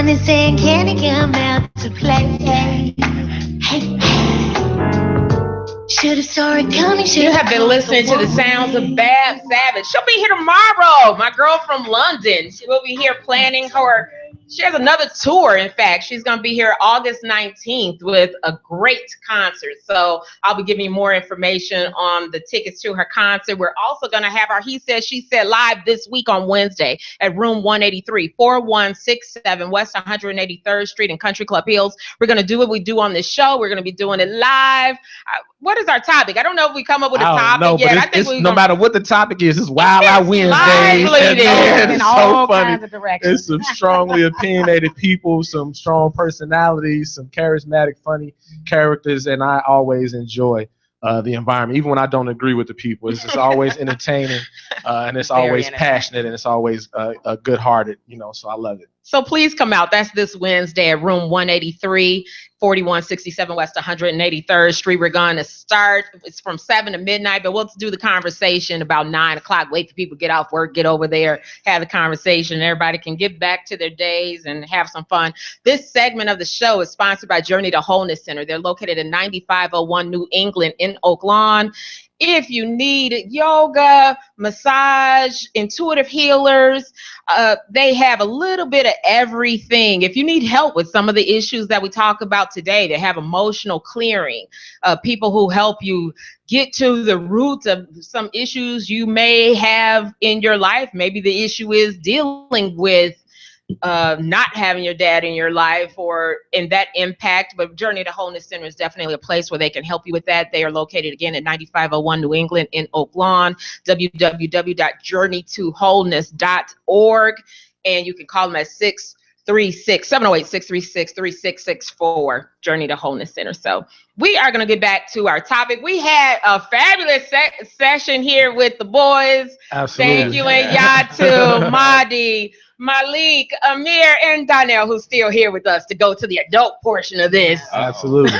Mommy saying, can he come out to play? Hey, should have saw it coming. You have been listening to the sounds of Bab Savage. She'll be here tomorrow. My girl from London. She will be here planning her. She has another tour. In fact, she's going to be here August 19th with a great concert. So I'll be giving you more information on the tickets to her concert. We're also going to have our He Said, She Said live this week on Wednesday at room 183, 4167 West 183rd Street in Country Club Hills. We're going to do what we do on this show. We're going to be doing it live. What is our topic? I don't know if we come up with a topic yet. I think no matter what the topic is, it's Wild Out Wednesday. It's so funny. It's some strongly opinionated people, some strong personalities, some charismatic, funny characters, and I always enjoy the environment, even when I don't agree with the people. It's just always entertaining, and it's always passionate, and it's always good-hearted. So I love it. So please come out. That's this Wednesday at room 183, 4167 West 183rd Street. We're going to start. It's from 7 to midnight, but we'll do the conversation about 9 o'clock. Wait for people to get off work, get over there, have the conversation. Everybody can get back to their days and have some fun. This segment of the show is sponsored by Journey to Wholeness Center. They're located in 9501 New England in Oak Lawn. If you need yoga, massage, intuitive healers, they have a little bit of everything. If you need help with some of the issues that we talk about today, they have emotional clearing, people who help you get to the roots of some issues you may have in your life. Maybe the issue is dealing with not having your dad in your life in that impact, but Journey to Wholeness Center is definitely a place where they can help you with that. They are located again at 9501 New England in Oak Lawn, www.journeytowholeness.org, and you can call them at 708-636-3664, Journey to Wholeness Center. So we are going to get back to our topic. We had a fabulous session here with the boys. Absolutely. Thank you, and Yatu, Mahdi, Malik, Amir, and Donnell, who's still here with us to go to the adult portion of this. Absolutely.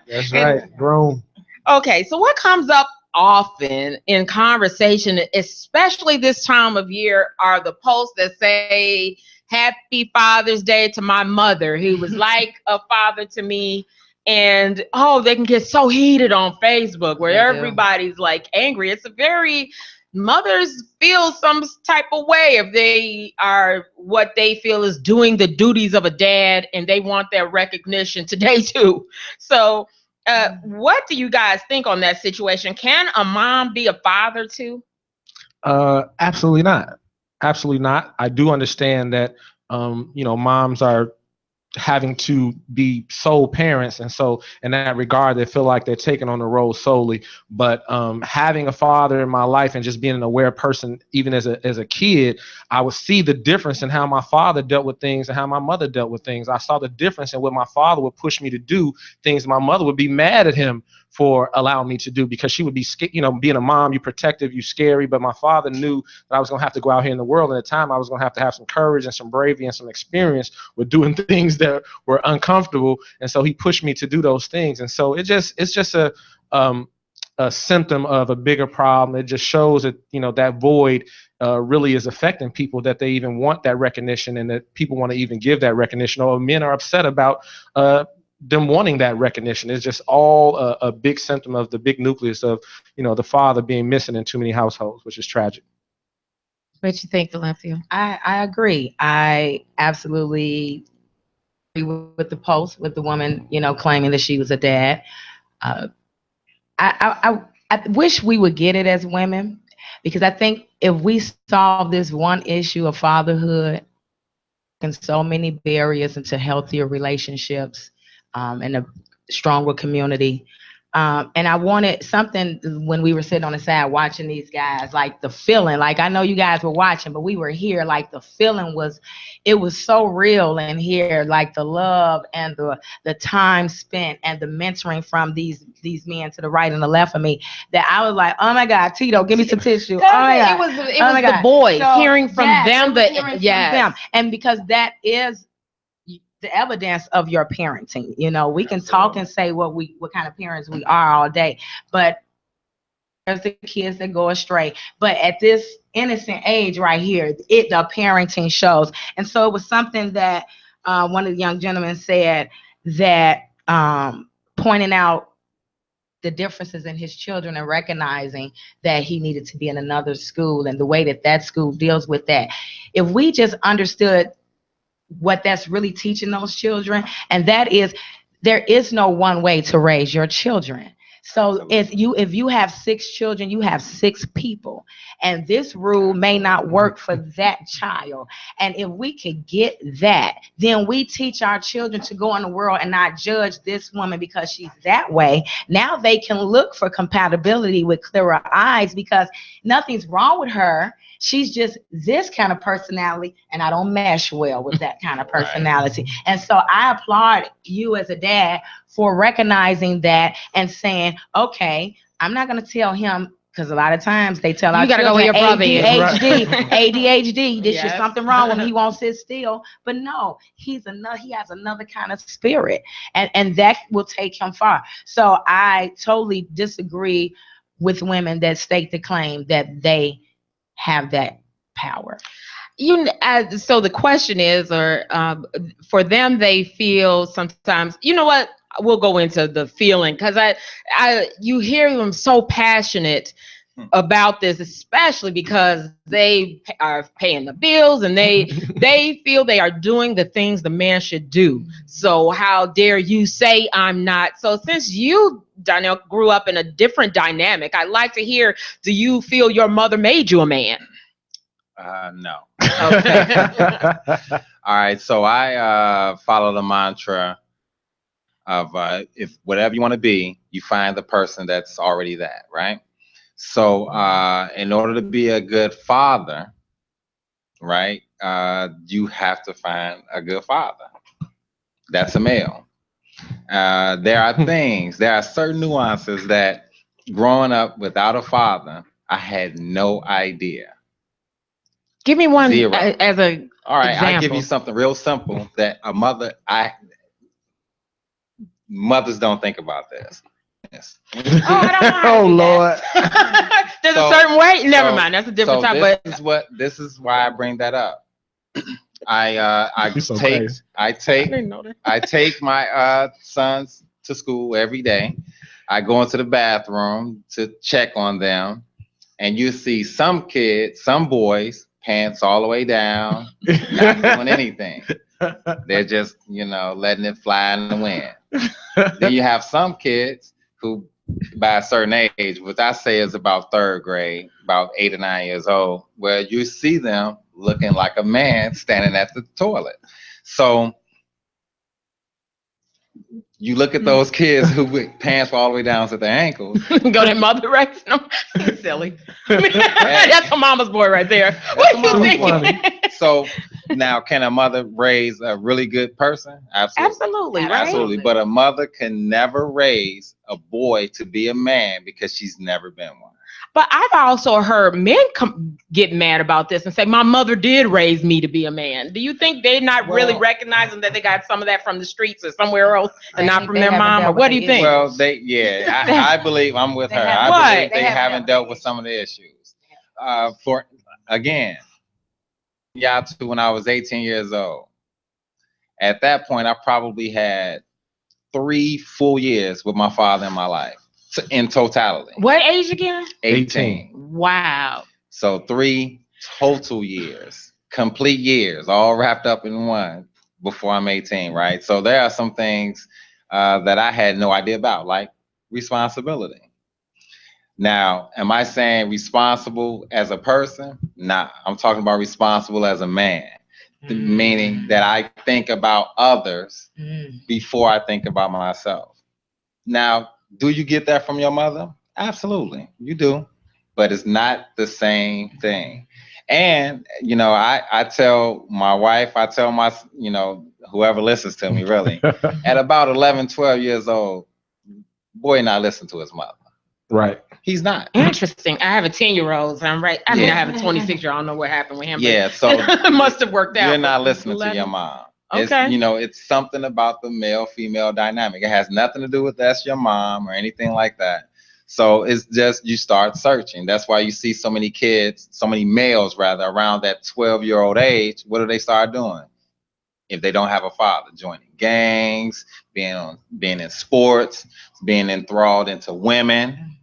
That's right. Grown. Okay, so what comes up often in conversation, especially this time of year, are the posts that say, Happy Father's Day to my mother, who was like a father to me. And, they can get so heated on Facebook where everybody's like angry. It's a very... Mothers feel some type of way if they are what they feel is doing the duties of a dad, and they want their recognition today too. So what do you guys think on that situation? Can a mom be a father too? Absolutely not. Absolutely not. I do understand that, moms are having to be sole parents, and so in that regard they feel like they're taking on the role solely. But having a father in my life and just being an aware person, even as a kid, I would see the difference in how my father dealt with things and how my mother dealt with things. I saw the difference in what my father would push me to do, things my mother would be mad at him for allowing me to do, because she would be, being a mom, you protective, you scary. But my father knew that I was going to have to go out here in the world. And at the time, I was going to have some courage and some bravery and some experience with doing things that were uncomfortable. And so he pushed me to do those things. And so it's just a symptom of a bigger problem. It just shows that, that void really is affecting people, that they even want that recognition, and that people want to even give that recognition, or men are upset about them wanting that recognition. It's just all a big symptom of the big nucleus of, the father being missing in too many households, which is tragic. What you think, Valencia? I agree. I absolutely agree with the post, with the woman, claiming that she was a dad. I wish we would get it as women, because I think if we solve this one issue of fatherhood and so many barriers into healthier relationships, and a stronger community. And I wanted something when we were sitting on the side watching these guys, like the feeling, like I know you guys were watching, but we were here, like the feeling was so real in here, like the love and the time spent and the mentoring from these men to the right and the left of me, that I was like, oh my God, Tito, give me some tissue. Oh my God. It was the boys, hearing from them. And because that is the evidence of your parenting. We can talk and say what kind of parents we are all day, but there's the kids that go astray. But at this innocent age right here, the parenting shows. And so it was something that one of the young gentlemen said that pointing out the differences in his children and recognizing that he needed to be in another school and the way that that school deals with that. If we just understood what that's really teaching those children, and that is there is no one way to raise your children. So if you have 6 children, you have 6 people, and this rule may not work for that child. And if we could get that, then we teach our children to go in the world and not judge this woman because she's that way. Now they can look for compatibility with clearer eyes because nothing's wrong with her. She's just this kind of personality, and I don't mesh well with that kind of personality. Right. And so I applaud you as a dad for recognizing that and saying, okay, I'm not going to tell him, because a lot of times they tell our children, go with your brother ADHD, this is something wrong with him, he won't sit still. But no, he has another kind of spirit, and that will take him far. So I totally disagree with women that state the claim that they have that power. So the question is, for them, they feel sometimes, you know what, we'll go into the feeling, because you hear them so passionate about this, especially because they are paying the bills and they feel they are doing the things the man should do. So how dare you say I'm not? So since you, Donnell, grew up in a different dynamic, I'd like to hear, do you feel your mother made you a man? No. Okay. All right. So I follow the mantra of if whatever you want to be, you find the person that's already that, right? So in order to be a good father, right, you have to find a good father. That's a male. There are certain nuances that growing up without a father, I had no idea. Give me one Zero. as a all right, example. I give you something real simple that a mother, mothers don't think about this. Yes. Oh, I don't know how to do Lord. That. There's a certain way. Never mind. That's a different time. This is why I bring that up. I take my sons to school every day. I go into the bathroom to check on them, and you see some kids, some boys, pants all the way down, not doing anything. They're just, letting it fly in the wind. Then you have some kids who, by a certain age, which I say is about 3rd grade, about 8 or 9 years old, where you see them looking like a man standing at the toilet. So you look at those kids who with pants all the way down to their ankles. Go to mother raising them. Silly. That's a mama's boy right there. What you thinking? So now, can a mother raise a really good person? Absolutely, right? Absolutely. But a mother can never raise a boy to be a man because she's never been one. But I've also heard men get mad about this and say, my mother did raise me to be a man. Do you think they're not really recognizing that they got some of that from the streets or somewhere else and not from their mom? Or what do you think? Well, I believe I'm with her. I believe they haven't dealt with some of the issues. When I was 18 years old. At that point, I probably had 3 full years with my father in my life. In totality. What age again? 18. Wow. So 3 total years, complete years, all wrapped up in one before I'm 18, right? So there are some things that I had no idea about, like responsibility. Now, am I saying responsible as a person? Nah, I'm talking about responsible as a man, meaning that I think about others before I think about myself. Now, do you get that from your mother? Absolutely, you do, but it's not the same thing. And, I tell my wife, I tell my, whoever listens to me really, at about 11, 12 years old, boy not listen to his mother. Right. He's not. Interesting. I have a 10-year-old, so I'm right. I mean, I have a 26-year-old. I don't know what happened with him. Yeah, so it must have worked out. You're not listening to your mom. Okay. It's something about the male-female dynamic. It has nothing to do with that's your mom or anything like that. So it's just you start searching. That's why you see so many kids, so many males rather, around that 12-year-old age. What do they start doing? if they don't have a father, joining gangs, being in sports, being enthralled into women,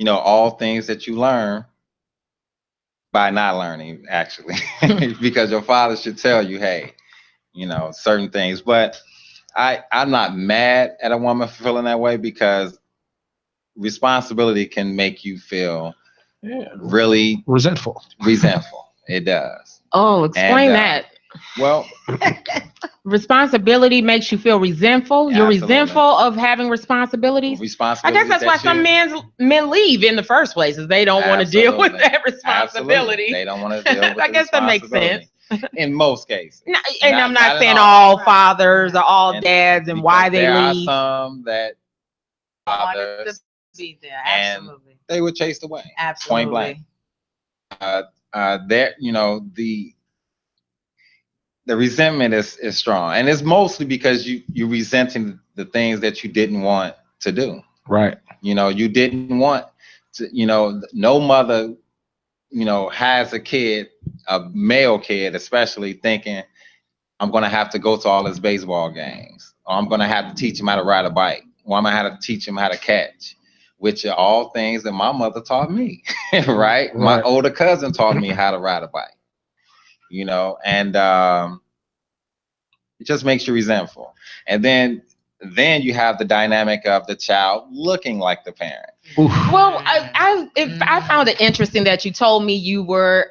all things that you learn by not learning, actually, because your father should tell you, hey, certain things. But I'm not mad at a woman for feeling that way, because responsibility can make you feel really resentful. It does. Oh, explain that. Well, responsibility makes you feel resentful. You're Absolutely. resentful of having responsibilities. I guess that's why some men leave in the first place, is they don't want to deal with that responsibility. Absolutely. They don't want to deal with I guess that makes sense. In most cases. I'm not saying all fathers or all dads and why they leave. There are some that fathers be there. and they were chased away. Absolutely. Point blank. The resentment is strong, and it's mostly because you're resenting the things that you didn't want to do. Right. You didn't want to. No mother, has a kid, a male kid, especially, thinking, I'm gonna have to go to all his baseball games, or I'm gonna have to teach him how to ride a bike, or I'm gonna have to teach him how to catch, which are all things that my mother taught me. Right? My older cousin taught me how to ride a bike. And it just makes you resentful. And then you have the dynamic of the child looking like the parent. Oof. Well, I found it interesting that you told me you were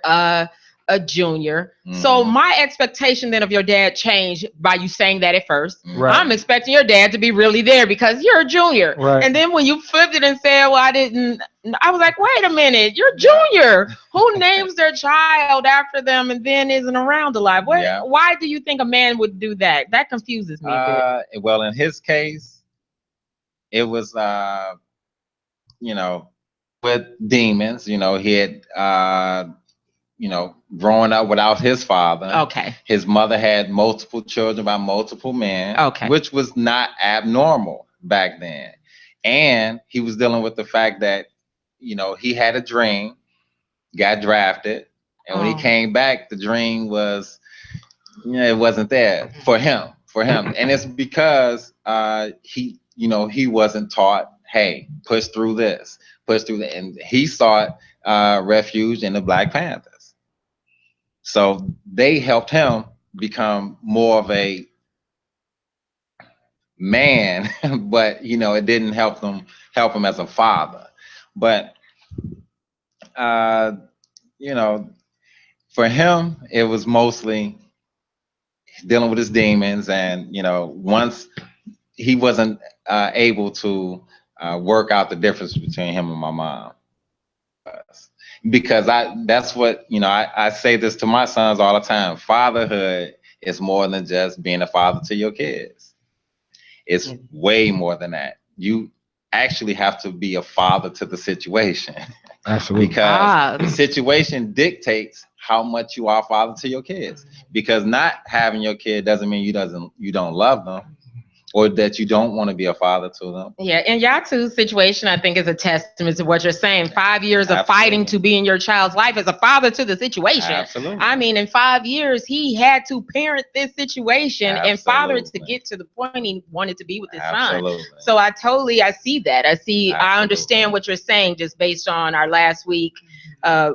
a junior. So my expectation then of your dad changed by you saying that at first. Right. I'm expecting your dad to be really there because you're a junior. Right. And then when you flipped it and said, well, I was like, wait a minute, you're junior. Who names their child after them and then isn't around alive? Why do you think a man would do that? That confuses me a bit. Well, in his case, it was, with demons. He had, growing up without his father. Okay. His mother had multiple children by multiple men. Okay. Which was not abnormal back then. And he was dealing with the fact that, he had a dream, got drafted, and when he came back, the dream was, it wasn't there for him. And it's because he wasn't taught, hey, push through this, and he sought refuge in the Black Panthers. So they helped him become more of a man, but it didn't help him as a father. But for him, it was mostly dealing with his demons, and once he wasn't able to work out the difference between him and my mom. Because that's what, I say this to my sons all the time. Fatherhood is more than just being a father to your kids. It's way more than that. You actually have to be a father to the situation. Absolutely. Because the situation dictates how much you are a father to your kids. Because not having your kid doesn't mean you don't love them, or that you don't want to be a father to them. Yeah, and Yatu's situation, I think, is a testament to what you're saying. 5 years of fighting to be in your child's life as a father to the situation. Absolutely. I mean, in 5 years, he had to parent this situation and father it to get to the point he wanted to be with his son. So I see that. I understand what you're saying, just based on our last week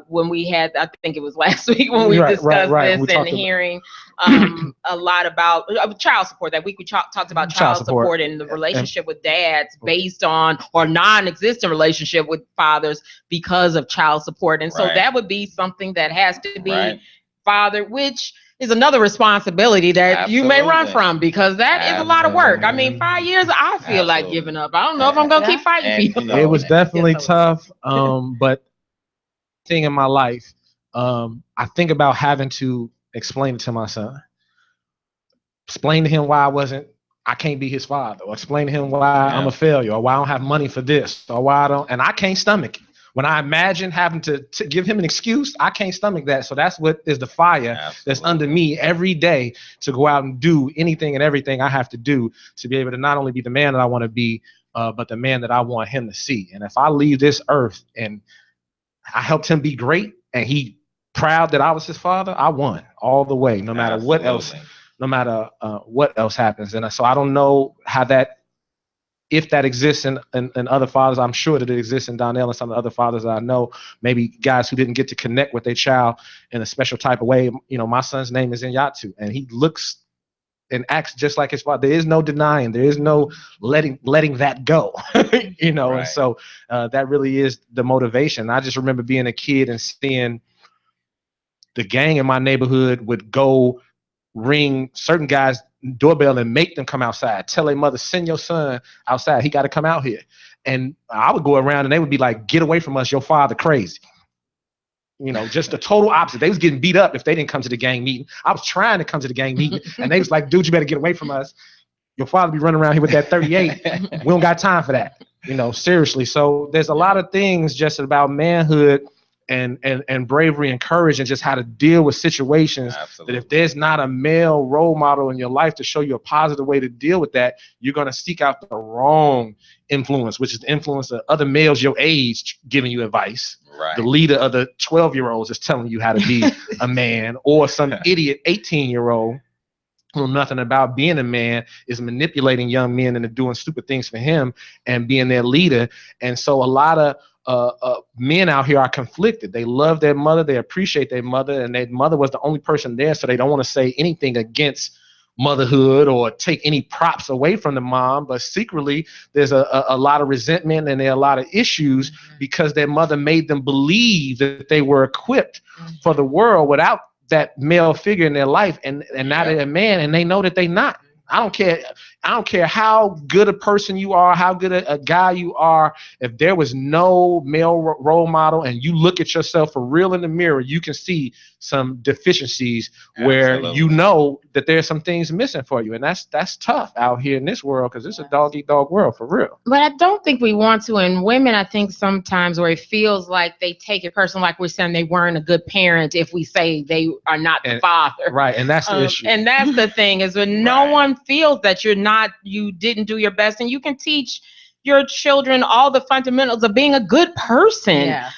when we had, I think it was last week when we discussed this and hearing a lot about child support. That week we talked about child support and the relationship with dads based on, or non-existent relationship with fathers because of child support. And so that would be something that has to be fathered, which is another responsibility that you may run from, because that is a lot of work. I mean, 5 years, I feel like giving up. I don't know if I'm going to keep fighting people. It was definitely tough, but thing in my life, I think about having to explain it to my son. Explain to him why I can't be his father, or explain to him why I'm a failure, or why I don't have money for this, or why I don't, and I can't stomach it. When I imagine having to give him an excuse, I can't stomach that. So that's what is the fire that's under me every day, to go out and do anything and everything I have to do to be able to not only be the man that I want to be, but the man that I want him to see. And if I leave this earth and I helped him be great, and he proud that I was his father, I won all the way, no matter what else no matter what else happens. And so I don't know how that, if that exists in other fathers. I'm sure that it exists in Donnell and some of the other fathers that I know, maybe guys who didn't get to connect with their child in a special type of way. You know, my son's name is Inyatu, and he looks and acts just like his father. There is no denying, there is no letting that go. You know, Right. and so that really is the motivation. I just remember being a kid and seeing the gang in my neighborhood would go ring certain guys' doorbell and make them come outside. Tell their mother, send your son outside. He got to come out here. And I would go around and they would be like, get away from us. Your father crazy. You know, just the total opposite. They was getting beat up if they didn't come to the gang meeting. I was trying to come to the gang meeting and they was like, dude, you better get away from us. Your father be running around here with that 38. We don't got time for that. You know, seriously. So there's a lot of things just about manhood and bravery and courage and just how to deal with situations. Absolutely. That if there's not a male role model in your life to show you a positive way to deal with that, you're going to seek out the wrong influence, which is the influence of other males your age giving you advice. Right. The leader of the 12-year-olds is telling you how to be a man, or some idiot 18-year-old who know nothing about being a man is manipulating young men into doing stupid things for him and being their leader. And so a lot of men out here are conflicted. They love their mother, they appreciate their mother, and their mother was the only person there, so they don't want to say anything against motherhood or take any props away from the mom. But secretly, there's a lot of resentment and there are a lot of issues because their mother made them believe that they were equipped for the world without that male figure in their life, and now they're a man and they know that they're not. I don't care how good a person you are, how good a guy you are. If there was no male role model and you look at yourself for real in the mirror, you can see some deficiencies where you know that there's some things missing for you. And that's tough out here in this world because it's a dog-eat-dog world for real. But I don't think we want to. And women, I think sometimes where it feels like they take it personal, like we're saying they weren't a good parent if we say they are not the father. Right, and that's the issue. And that's the thing is when no one feels that you didn't do your best, and you can teach your children all the fundamentals of being a good person. Yeah.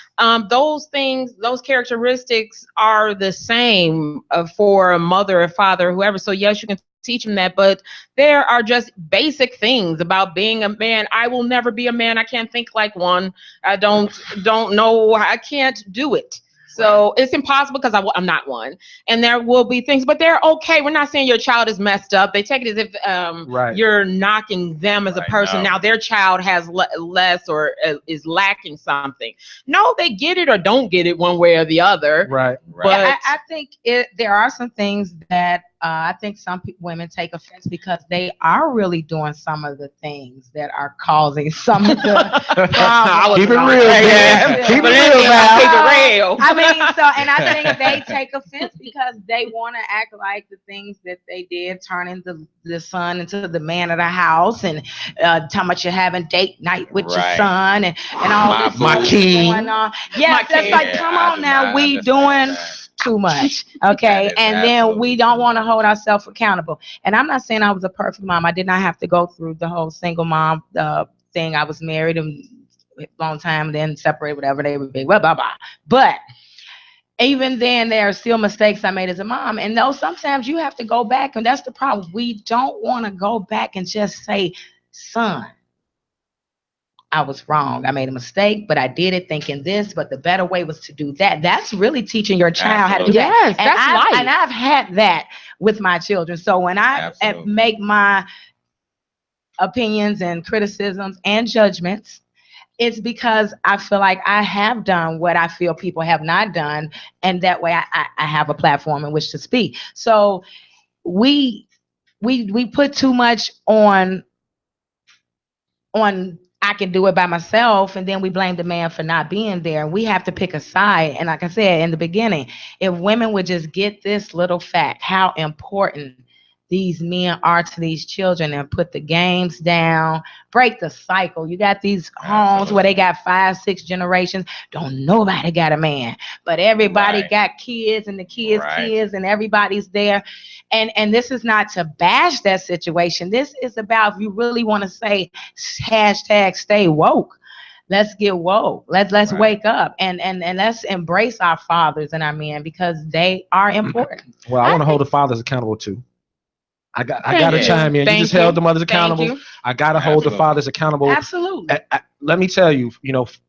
Those things, those characteristics are the same for a mother, a father, whoever. So yes, you can teach them that, but there are just basic things about being a man. I will never be a man. I can't think like one. I don't know. I can't do it. So it's impossible because I'm not one. And there will be things, but they're okay. We're not saying your child is messed up. They take it as if you're knocking them as a person. Now their child has less or is lacking something. No, they get it or don't get it one way or the other. Right. But I think there are some things that I think some women take offense because they are really doing some of the things that are causing some of the problems. Keep it real, man. Keep it real, man. Keep it real. I mean, and I think they take offense because they want to act like the things that they did, turning the son into the man of the house, and talking about you having date night with your son, and all this my king going on. Yeah, that's like, come on now, we doing too much, okay? And then we don't want to hold ourselves accountable. And I'm not saying I was a perfect mom. I did not have to go through the whole single mom thing. I was married a long time, then separated, whatever, they were big, blah, blah, blah. But even then, there are still mistakes I made as a mom. And those sometimes you have to go back, and that's the problem. We don't want to go back and just say, son, I was wrong. I made a mistake, but I did it thinking this, but the better way was to do that. That's really teaching your child how to do that. Yes, that's life. And I've had that with my children. So when I make my opinions and criticisms and judgments, it's because I feel like I have done what I feel people have not done. And that way I have a platform in which to speak. So we put too much on I can do it by myself, and then we blame the man for not being there. And we have to pick a side. And like I said in the beginning, if women would just get this little fact, how important these men are to these children, and put the games down, break the cycle. You got these homes where they got 5, 6 generations. Don't nobody got a man, but everybody got kids, and the kids, and everybody's there. And this is not to bash that situation. This is about, if you really want to say hashtag stay woke, let's get woke. Let's wake up and let's embrace our fathers and our men, because they are important. Well, I want to hold the fathers accountable too. I gotta chime in. You just held the mothers accountable. I gotta hold the fathers accountable. Absolutely. Let me tell you,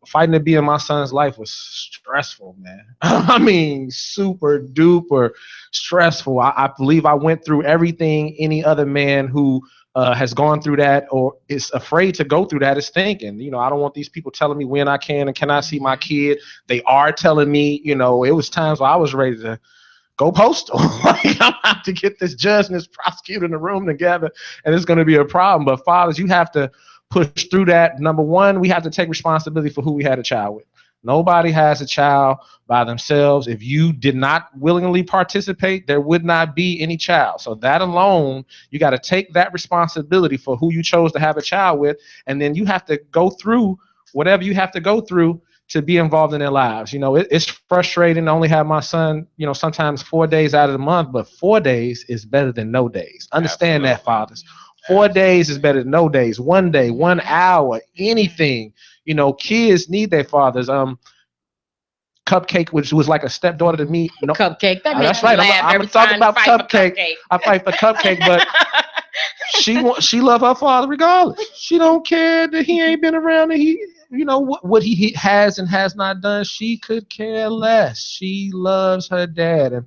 fighting to be in my son's life was stressful, man. I mean, super duper stressful. I believe I went through everything any other man who has gone through that or is afraid to go through that is thinking. I don't want these people telling me when I can and cannot see my kid. They are telling me, it was times where I was ready to go postal. Like, I'm have to get this judge and this prosecutor in the room together, and it's going to be a problem. But fathers, you have to push through that. Number one, we have to take responsibility for who we had a child with. Nobody has a child by themselves. If you did not willingly participate, there would not be any child. So that alone, you got to take that responsibility for who you chose to have a child with, and then you have to go through whatever you have to go through to be involved in their lives. It's frustrating to only have my son, sometimes 4 days out of the month, but 4 days is better than no days. Understand that, fathers. 4 days is better than no days. 1 day, 1 hour, anything. Kids need their fathers. Cupcake, which was like a stepdaughter to me. Cupcake. That's right. I'm gonna talk about Cupcake. I fight for Cupcake, but she love her father regardless. She don't care that he ain't been around and he. What he has and has not done, she could care less. She loves her dad, and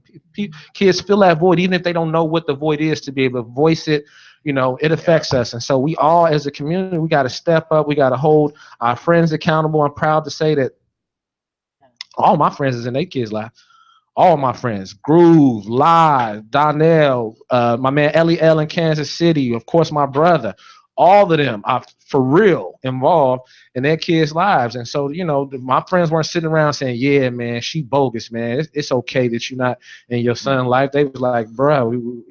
kids fill that void, even if they don't know what the void is, to be able to voice it. It affects us, and so we all, as a community, we got to step up. We got to hold our friends accountable. I'm proud to say that all my friends is in their kids' life. All my friends, Groove, Live, Donnell, my man Ellie L in Kansas City, of course, my brother. All of them are for real involved in their kids' lives. And so, my friends weren't sitting around saying, yeah, man, she bogus, man. It's okay that you're not in your son's life. They was like, bro, you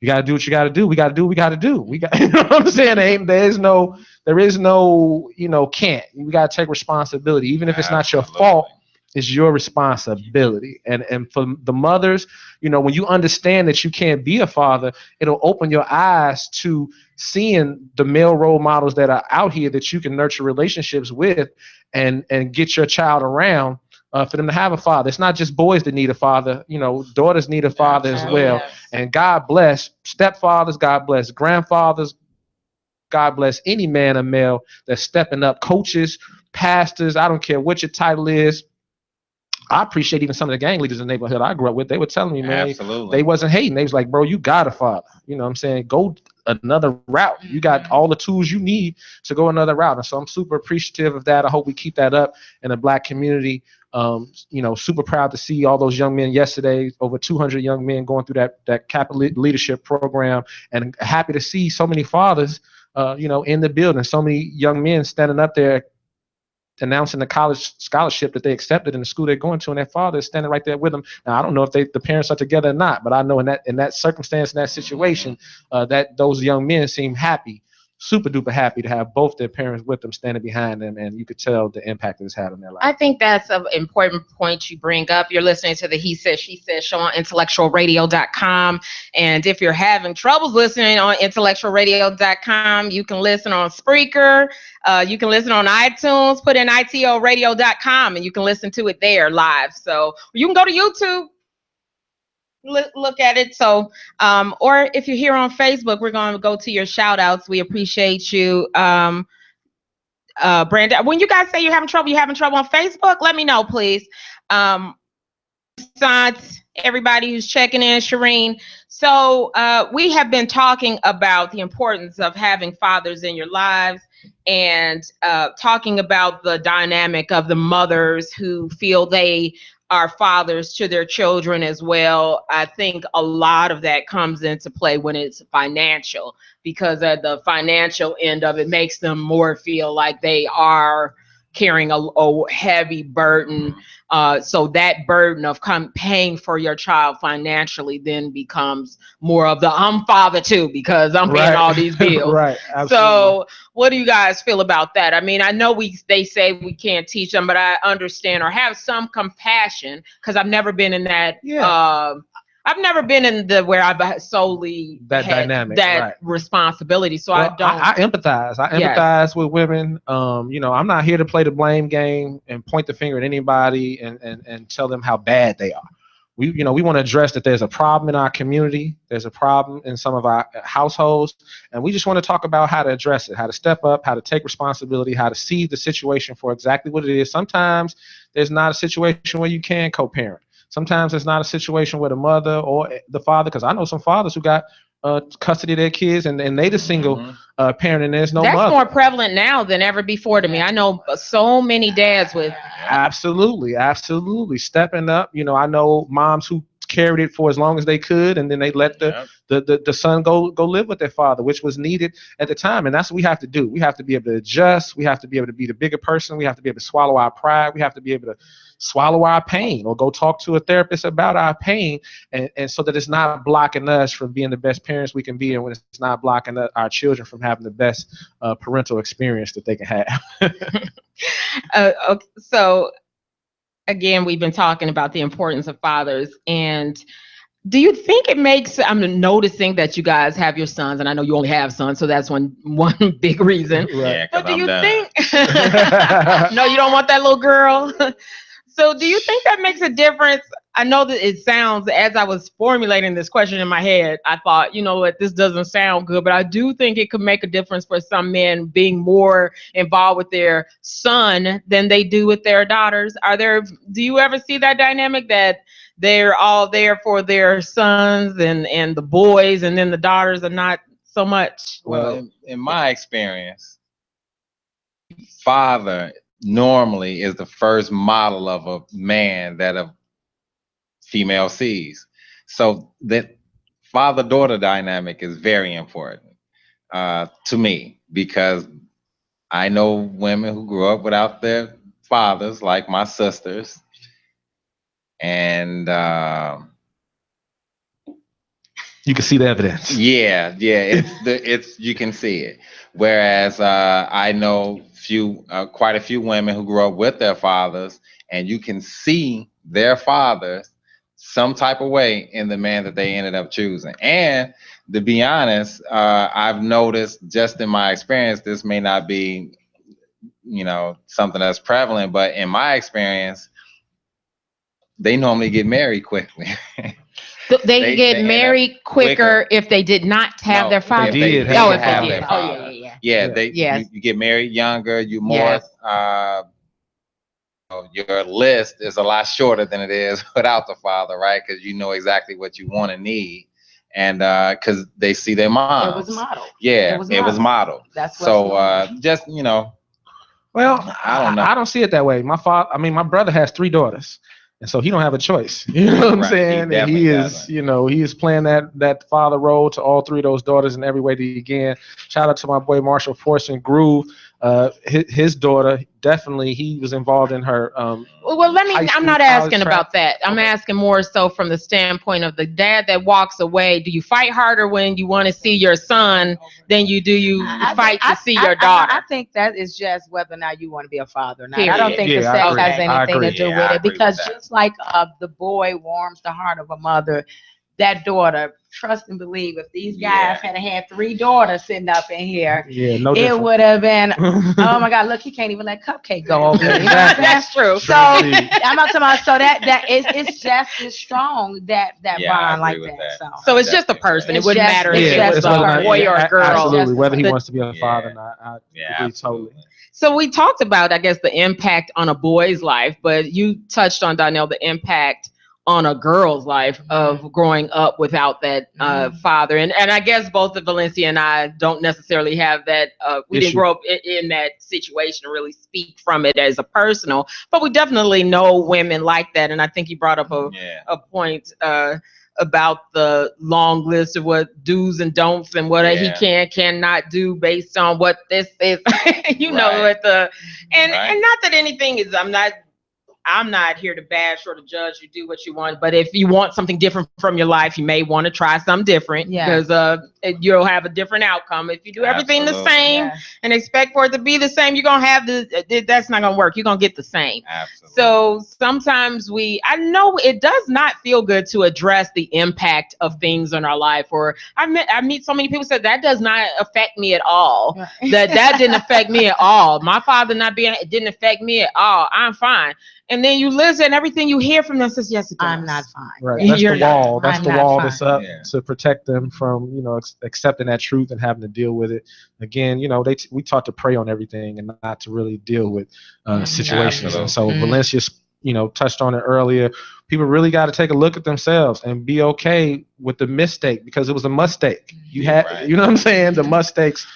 got to do what you got to do. We got to do what we got to do. We got, what I'm saying? There is no, can't. We got to take responsibility. Even if it's not your fault, it's your responsibility. And for the mothers, when you understand that you can't be a father, it'll open your eyes to seeing the male role models that are out here that you can nurture relationships with and get your child around for them to have a father. It's not just boys that need a father. Daughters need a father as well. Yes. And God bless stepfathers, God bless grandfathers, God bless any man or male that's stepping up, coaches, pastors, I don't care what your title is. I appreciate even some of the gang leaders in the neighborhood I grew up with. They were telling me, man, they wasn't hating. They was like, bro, you got a father. You know what I'm saying? Go another route. You got all the tools you need to go another route. And so I'm super appreciative of that. I hope we keep that up in the Black community. Super proud to see all those young men yesterday, over 200 young men going through that capital leadership program, and happy to see so many fathers, in the building, so many young men standing up there announcing the college scholarship that they accepted in the school they're going to, and their father is standing right there with them. Now, I don't know if the parents are together or not, but I know in that circumstance, in that situation, that those young men seem happy, super duper happy to have both their parents with them, standing behind them, and you could tell the impact it's had on their life. I think that's an important point you bring up. You're listening to the He Said, She Said show on IntellectualRadio.com, and if you're having troubles listening on IntellectualRadio.com, you can listen on Spreaker, you can listen on iTunes, put in ITORadio.com, and you can listen to it there live. So you can go to YouTube, look at it. So or if you're here on Facebook, we're going to go to your shout outs. We appreciate you. Brandon, when you guys say you're having trouble on Facebook, let me know, please. Everybody who's checking in, Shireen. So we have been talking about the importance of having fathers in your lives, and talking about the dynamic of the mothers who feel they are fathers to their children as well. I think a lot of that comes into play when it's financial, because at the financial end of it makes them more feel like they are carrying a heavy burden. So that burden of paying for your child financially then becomes more of the I'm father too, because I'm paying all these bills. Right. Absolutely. So what do you guys feel about that? I mean, I know they say we can't teach them, but I understand or have some compassion, because I've never been in that. Yeah. I've never been in where I've solely that had dynamic, that responsibility. So I empathize. I empathize with women. I'm not here to play the blame game and point the finger at anybody and tell them how bad they are. we want to address that there's a problem in our community, there's a problem in some of our households, and we just want to talk about how to address it, how to step up, how to take responsibility, how to see the situation for exactly what it is. Sometimes there's not a situation where you can co-parent. Sometimes it's not a situation where the mother or the father, because I know some fathers who got custody of their kids and they the single parent and there's no That's mother. more prevalent now than ever before to me. I know so many dads with. Absolutely stepping up. I know moms who carried it for as long as they could, and then they let the son go live with their father, which was needed at the time. And that's what we have to do. We have to be able to adjust. We have to be able to be the bigger person. We have to be able to swallow our pride. We have to be able to swallow our pain or go talk to a therapist about our pain, and so that it's not blocking us from being the best parents we can be, and when it's not blocking our children from having the best parental experience that they can have. Okay, so again, we've been talking about the importance of fathers, and do you think it makes, I'm noticing that you guys have your sons, and I know you only have sons, so that's one big reason. Right. But do you think, no, you don't want that little girl? So do you think that makes a difference? I know that it sounds, as I was formulating this question in my head, I thought, what, this doesn't sound good, but I do think it could make a difference for some men being more involved with their son than they do with their daughters. Do you ever see that dynamic that they're all there for their sons and the boys, and then the daughters are not so much? Well, in my experience, father normally is the first model of a man that a female sees. So that father-daughter dynamic is very important to me, because I know women who grew up without their fathers, like my sisters, and you can see the evidence. Yeah, it's you can see it. Whereas I know quite a few women who grew up with their fathers, and you can see their fathers some type of way in the man that they ended up choosing. And to be honest, I've noticed just in my experience, this may not be, something that's prevalent, but in my experience, they normally get married quickly. They get married quicker if they did not have their father. If they did. You get married younger. You more. Your list is a lot shorter than it is without the father, right? Because you know exactly what you want and need, and because they see their moms. It was modeled. Yeah, it was modeled. That's so. Just Well, I don't know. I don't see it that way. My brother has 3 daughters, and so he don't have a choice. You know what I'm saying? And he is, he is playing that father role to all 3 of those daughters in every way that he can. Shout out to my boy Marshall Fortune Groove. His daughter, definitely, he was involved in her. I'm not asking about that. I'm asking more so from the standpoint of the dad that walks away. Do you fight harder when you want to see your son than you fight to see your daughter? I think that is just whether or not you want to be a father or not. Period. I don't think the sex has anything to do with it, because with just like the boy warms the heart of a mother, that daughter, trust and believe, if these guys had 3 daughters sitting up in here, it would have been, oh my God, look, he can't even let Cupcake go over there. That's true. So I'm not talking about, so that it's just as strong, that bond like that. So it's just a person. It wouldn't matter if it was a boy or a girl. Absolutely, whether he wants to be a father or not. I agree totally. So we talked about, I guess, the impact on a boy's life, but you touched on, Donnell, the impact on a girl's life of growing up without that father. And I guess both of Valencia and I don't necessarily have that. We didn't grow up in that situation to really speak from it as a personal, but we definitely know women like that. And I think you brought up a point about the long list of what do's and don'ts and what he cannot do based on what this is, and not that anything is, I'm not here to bash or to judge. You do what you want, but if you want something different from your life, you may want to try something different, because you'll have a different outcome. If you do everything the Absolutely. same and expect for it to be the same, you're gonna have that's not gonna work. You're gonna get the same. Absolutely. So sometimes I know it does not feel good to address the impact of things in our life. Or I meet so many people say that does not affect me at all. That didn't affect me at all. My father not being, it didn't affect me at all. I'm fine. And then you listen, everything you hear from them says, yes, it does. I'm not fine. Right. That's You're the not. wall. That's I'm the not wall fine. that's up Yeah. to protect them from, accepting that truth and having to deal with it. Again, we taught to pray on everything and not to really deal with situations. And so Valencia, touched on it earlier. People really got to take a look at themselves and be okay with the mistake, because it was a mistake. You had, Right. you know what I'm saying? The mistakes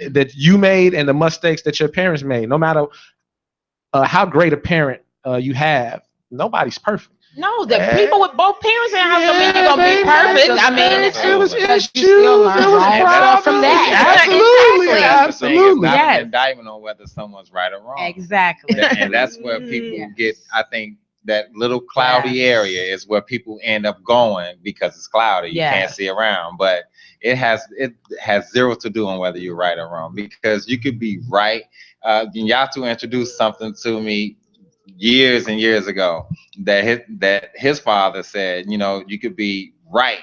that you made and the mistakes that your parents made. No matter how great a parent you have, nobody's perfect. No, the people with both parents in the house don't mean you're gonna be baby, perfect. that's I mean, it was Because issues. you still learn There was wrong problems stuff from that. Absolutely, Exactly. That's the thing. It's absolutely. not Yes. an indictment on whether someone's right or wrong. Exactly. And that's where people Yes. get, I think, that little cloudy area is where people end up going because it's cloudy. You can't Yes. see around. But it has zero to do on whether you're right or wrong, because you could be right. Yatu introduced something to me years and years ago that his father said, you could be right,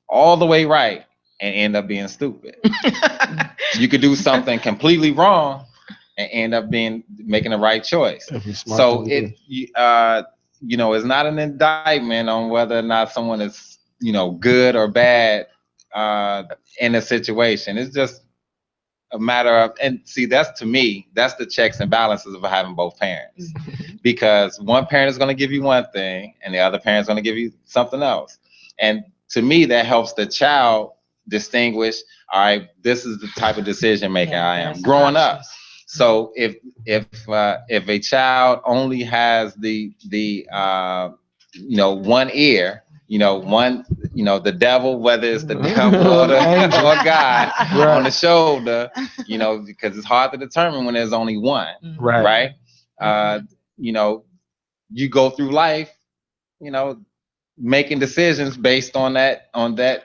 all the way right, and end up being stupid. You could do something completely wrong and end up making the right choice. So it's not an indictment on whether or not someone is, good or bad in a situation. It's just a matter of, and see, that's, to me, that's the checks and balances of having both parents. Because one parent is going to give you one thing and the other parent is going to give you something else. And to me, that helps the child distinguish, all right, this is the type of decision maker I am growing up. So if a child only has the one ear, the devil, whether it's the devil or God on the shoulder, because it's hard to determine when there's only one, right? You go through life, making decisions based on that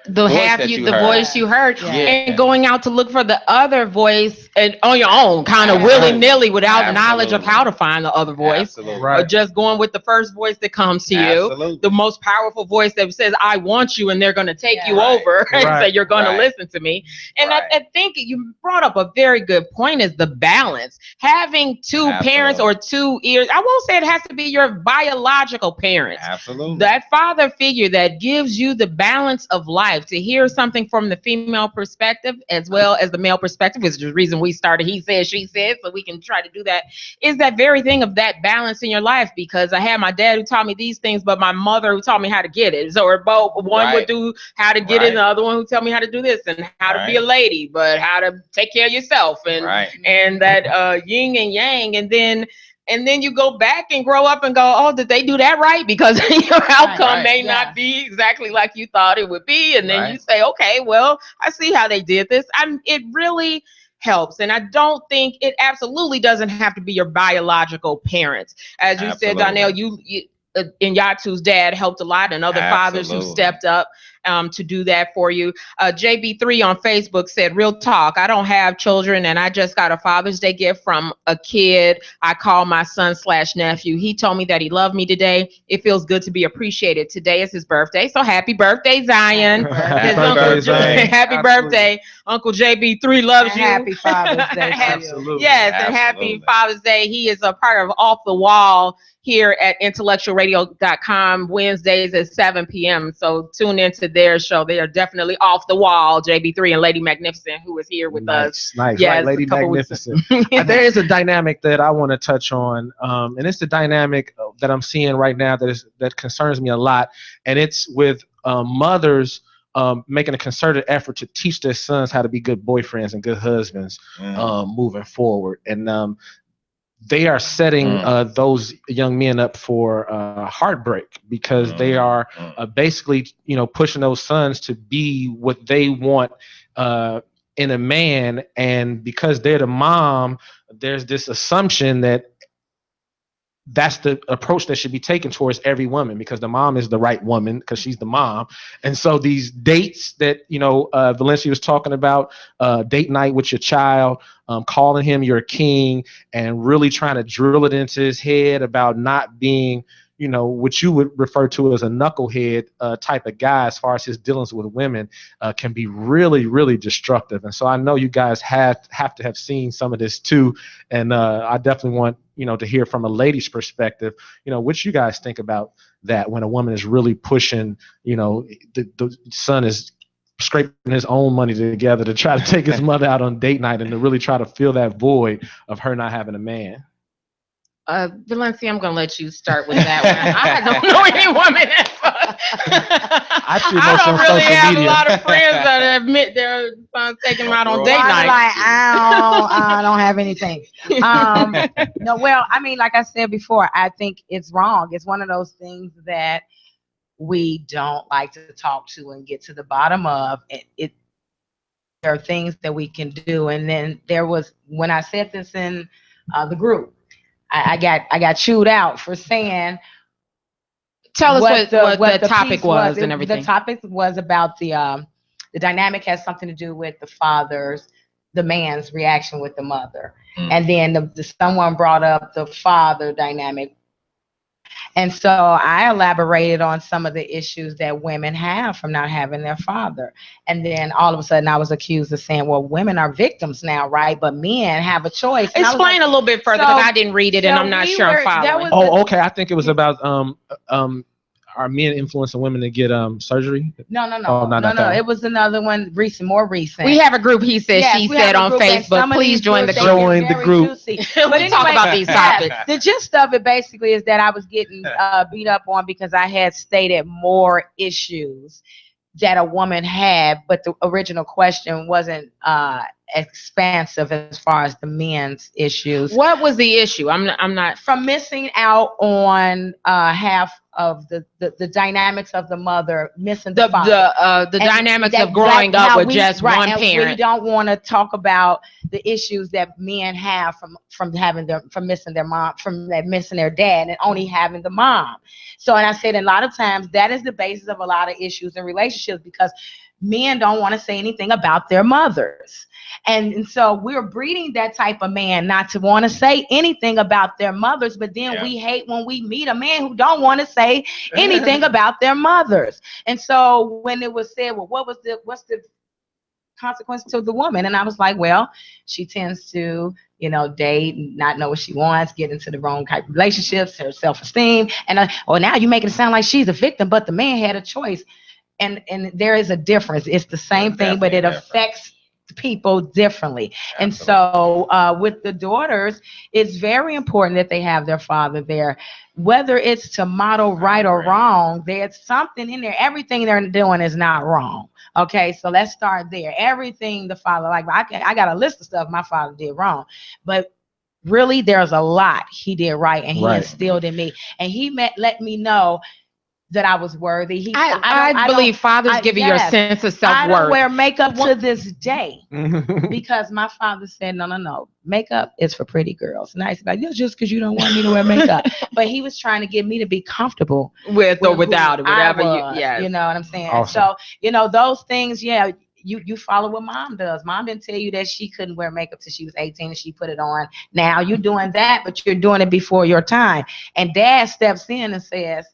voice you heard, Yeah. and going out to look for the other voice and on your own, kind of willy-nilly, without knowledge of how to find the other voice. Absolutely. Or just going with the first voice that comes to you, the most powerful voice that says, I want you, and they're going to take you over and say, you're going to listen to me. And I think you brought up a very good point, is the balance. Having two parents or two ears, I won't say it has to be your biological parents. Absolutely. That father figure that gives you the balance of life, to hear something from the female perspective as well as the male perspective, which is the reason we started He Said, She Said, so we can try to do that, is that very thing of that balance in your life. Because I had my dad who taught me these things, but my mother who taught me how to get it. So both, one would do how to get it, and the other one who taught me how to do this and how to be a lady, but how to take care of yourself, and that yin and yang. And then you go back and grow up and go, oh, did they do that right? Because your outcome may not be exactly like you thought it would be. And then you say, okay, well, I see how they did this. It really helps. And I don't think it absolutely doesn't have to be your biological parents. As you said, Donnell, you and Yatu's dad helped a lot, and other fathers who stepped up to do that for you. JB3 on Facebook said, real talk, I don't have children, and I just got a Father's Day gift from a kid I call my son/nephew. He told me that he loved me today. It feels good to be appreciated. Today is his birthday, so happy birthday, Zion. Happy birthday. Uncle JB3 loves you. Happy Father's Day to you. Yes, and happy Father's Day. He is a part of Off the Wall here at IntellectualRadio.com Wednesdays at 7 p.m. So tune into their show. They are definitely off the wall. JB3 and Lady Magnificent, who is here with us. Nice, yes, right, Lady Magnificent. There is a dynamic that I want to touch on, and it's the dynamic that I'm seeing right now that concerns me a lot, and it's with mothers making a concerted effort to teach their sons how to be good boyfriends and good husbands moving forward. And they are setting those young men up for heartbreak, because they are basically, pushing those sons to be what they want in a man. And because they're the mom, there's this assumption that that's the approach that should be taken towards every woman, because the mom is the right woman because she's the mom. And so these dates that, Valencia was talking about, date night with your child, calling him your king, and really trying to drill it into his head about not being, what you would refer to as a knucklehead type of guy as far as his dealings with women, can be really, really destructive. And so I know you guys have to have seen some of this too. And I definitely want, to hear from a lady's perspective, what you guys think about that when a woman is really pushing, the son is scraping his own money together to try to take his mother out on date night and to really try to fill that void of her not having a man. Valencia, I'm going to let you start with that one. I don't know any woman I don't really have a lot of friends that admit their sons taking them out on date night. Like, I don't have anything. No, well, I mean, like I said before, I think it's wrong. It's one of those things that we don't like to talk to and get to the bottom of. There are things that we can do. And then there was, when I said this in the group, I got chewed out for saying. Tell us what the topic was and everything. The topic was about the dynamic has something to do with the man's reaction with the mother. And then someone brought up the father dynamic. And so I elaborated on some of the issues that women have from not having their father. And then all of a sudden I was accused of saying, well, women are victims now, right? But men have a choice. And explain a little bit further, because I didn't read it and I'm not sure I'm following. Okay. I think it was about are men influencing women to get surgery? No. No. It was another one, more recent. We have a group, he said, she said on Facebook. Please join the group. Join the group. But anyway, talk about these topics. The gist of it basically is that I was getting beat up on because I had stated more issues that a woman had, but the original question wasn't expansive as far as the men's issues. What was the issue? I'm not from missing out on half of the dynamics of the mother, missing the father. The dynamics of growing up with just one parent. We don't want to talk about the issues that men have from missing their mom, from missing their dad and only having the mom. So, and I said a lot of times that is the basis of a lot of issues in relationships, because men don't want to say anything about their mothers. And so we're breeding that type of man not to want to say anything about their mothers, but then we hate when we meet a man who don't want to say anything about their mothers. And so when it was said, well, what's the consequence to the woman? And I was like, well, she tends to, date and not know what she wants, get into the wrong type of relationships, her self-esteem. And now you make it sound like she's a victim, but the man had a choice. And there is a difference. It's the same thing, but it affects people differently. Absolutely. And so with the daughters, it's very important that they have their father there, whether it's to model right or wrong. There's something in there. Everything they're doing is not wrong. Okay, so let's start there. Everything the father, like I got a list of stuff my father did wrong, but really there's a lot he did right, and he instilled in me, and he let me know that I was worthy. I believe fathers give you your sense of self-worth. I don't wear makeup to this day because my father said, no, makeup is for pretty girls. And I said, just because you don't want me to wear makeup. But he was trying to get me to be comfortable with or without it, whatever you know what I'm saying? Awesome. So, those things, you follow what mom does. Mom didn't tell you that she couldn't wear makeup till she was 18 and she put it on. Now you're doing that, but you're doing it before your time. And dad steps in and says,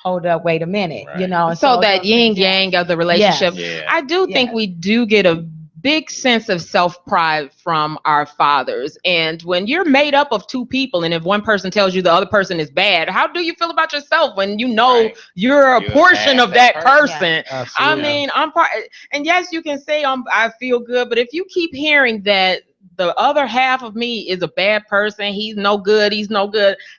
hold up, wait a minute, so that yin yang of the relationship. Yes. I do think we do get a big sense of self-pride from our fathers. And when you're made up of two people, and if one person tells you the other person is bad, how do you feel about yourself when you're a portion of that person? Yeah. I mean, I'm part, and yes, you can say I feel good, but if you keep hearing that the other half of me is a bad person, he's no good,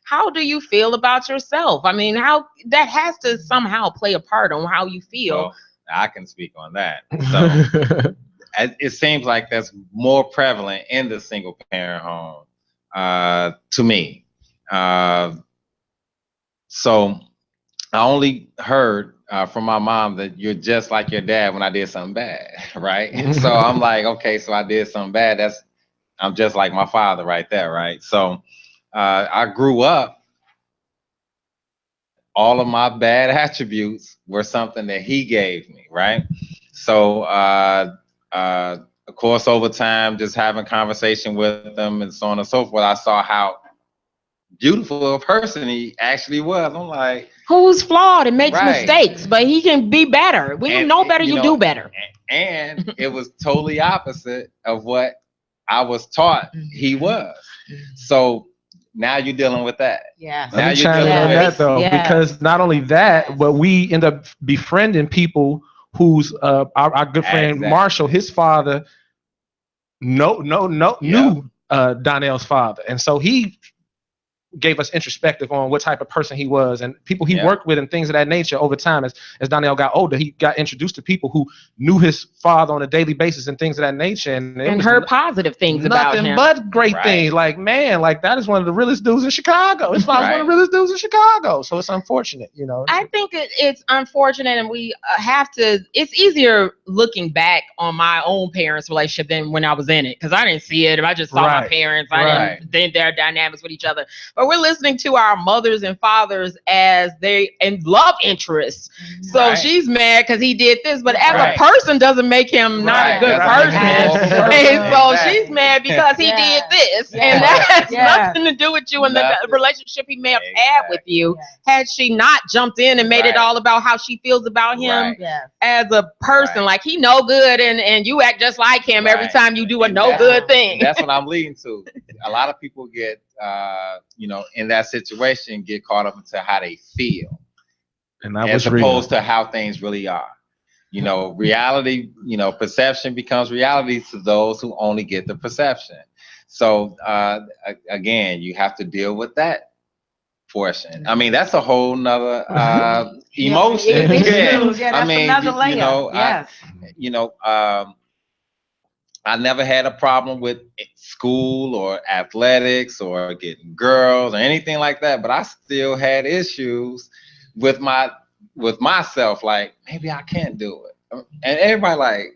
how do you feel about yourself? I mean, how that has to somehow play a part on how you feel. Well, I can speak on that. So it seems like that's more prevalent in the single parent home to me. So I only heard from my mom that you're just like your dad when I did something bad, right? And so I'm like, okay, so I did something bad. I'm just like my father right there, right? So I grew up, all of my bad attributes were something that he gave me, right? So, of course, over time, just having conversation with him and so on and so forth, I saw how beautiful a person he actually was. I'm like, who's flawed and makes Right. mistakes, but he can be better. When you And, know better, you you know, do better. and it was totally opposite of what I was taught he was. So now you're dealing with that. Yes. Now Let me you're chime in dealing on with that though, Yes. because not only that, but we end up befriending people who's our good friend Exactly. Marshall, his father, Yeah. knew Donnell's father, and so he gave us introspective on what type of person he was and people he Yeah. worked with and things of that nature. Over time, as Donnell got older, he got introduced to people who knew his father on a daily basis and things of that nature, and it And was heard positive things about nothing him. but great Right. things. Like, man, like that is one of the realest dudes in Chicago. His father's one of the Right. realest dudes in Chicago. So it's unfortunate, you know. I think it's unfortunate, and we have to. It's easier looking back on my own parents' relationship than when I was in it, because I didn't see it. I just saw my Right. parents. I Right. didn't then their dynamics with each other. But we're listening to our mothers and fathers as they and love interests. So Right. she's mad because he did this, but as Right. a person doesn't make him not a Right. good Doesn't person. make him a horrible person. And so Exactly. she's mad because he Yes. did this, Yes. and that has Yes. nothing to do with you and the Nothing. relationship he may have had with you. Yes. Had she not jumped in and made it Right. all about how she feels about him Right. Yes. as a person, Right. like he no good, and you act just like him every Right. time you do a And no that's- good thing. And that's what I'm leading to. A lot of people get, in that situation, get caught up into how they feel, And that as was real. opposed to how things really are. Reality, perception becomes reality to those who only get the perception. So again, you have to deal with that portion. I mean, that's a whole nother emotion. Yeah, Yeah. that's another layer. Yes. I never had a problem with school or athletics or getting girls or anything like that, but I still had issues with myself. Like, maybe I can't do it, and everybody like,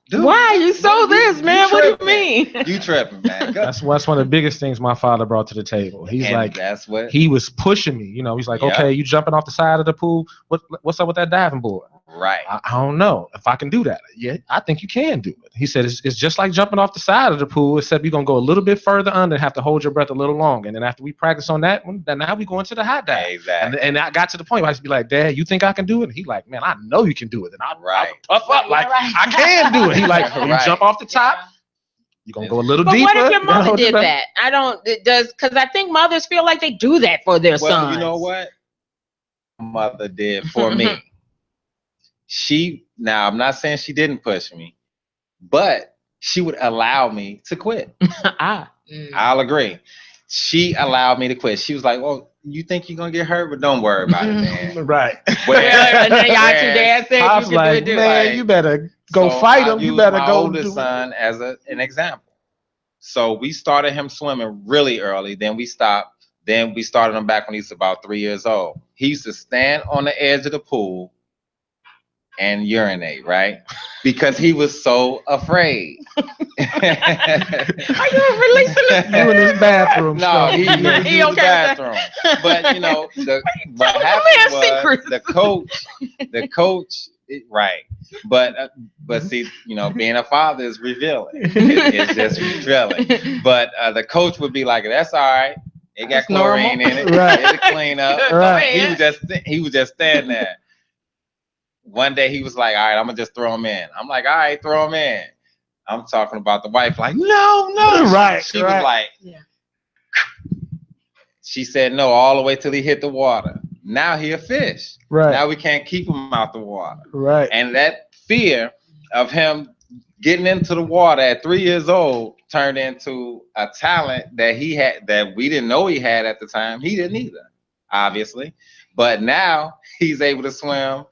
dude, Why you so this, man? What do you tripping. mean? You tripping, man? That's one of the biggest things my father brought to the table. He's And like, that's what. he was pushing me. He's like, Yeah. okay, you jumping off the side of the pool. What's up with that diving board? Right. I don't know if I can do that. Yeah, I think you can do it. He said it's just like jumping off the side of the pool, except you're gonna go a little bit further under and have to hold your breath a little longer. And then after we practice on that one, then now we go into the hot dive. Exactly. And I got to the point where I used to be like, Dad, you think I can do it? And he like, man, I know you can do it. And I puff up like I can do it. He like, you Right. jump off the top, you're gonna go a little But deeper. what if your mother hold did breath. that? Because I think mothers feel like they do that for their Well, sons. you know what? Mother did for me. Now I'm not saying she didn't push me, but she would allow me to quit. I'll agree. She allowed me to quit. She was like, "Well, you think you're gonna get hurt, but don't worry about it, man." Right. And then y'all two dads said Pop's you like, could do it. man, Right. you better go So fight I him. You used better my go oldest do son as an example. So we started him swimming really early. Then we stopped. Then we started him back when he was about 3 years old. He used to stand on the edge of the pool and urinate, right? Because he was so afraid. Are you releasing this? You in his bathroom. No, stuff. he He used okay the with that? bathroom. But what telling happened the man was secrets. the coach, right? But see, being a father is revealing. It's just revealing. But the coach would be like, "That's all right. It got That's chlorine normal." in it. Right. It'll clean up." Right. He was just standing there. One day he was like, "All right, I'm gonna just throw him in." I'm like, "All right, throw him in." I'm talking about the wife, like, "No." Right, She right. was like, Yeah. She said no all the way till he hit the water. Now he a fish. Right. Now we can't keep him out the water. Right. And that fear of him getting into the water at 3 years old turned into a talent that he had that we didn't know he had at the time. He didn't either, obviously. But now he's able to swim.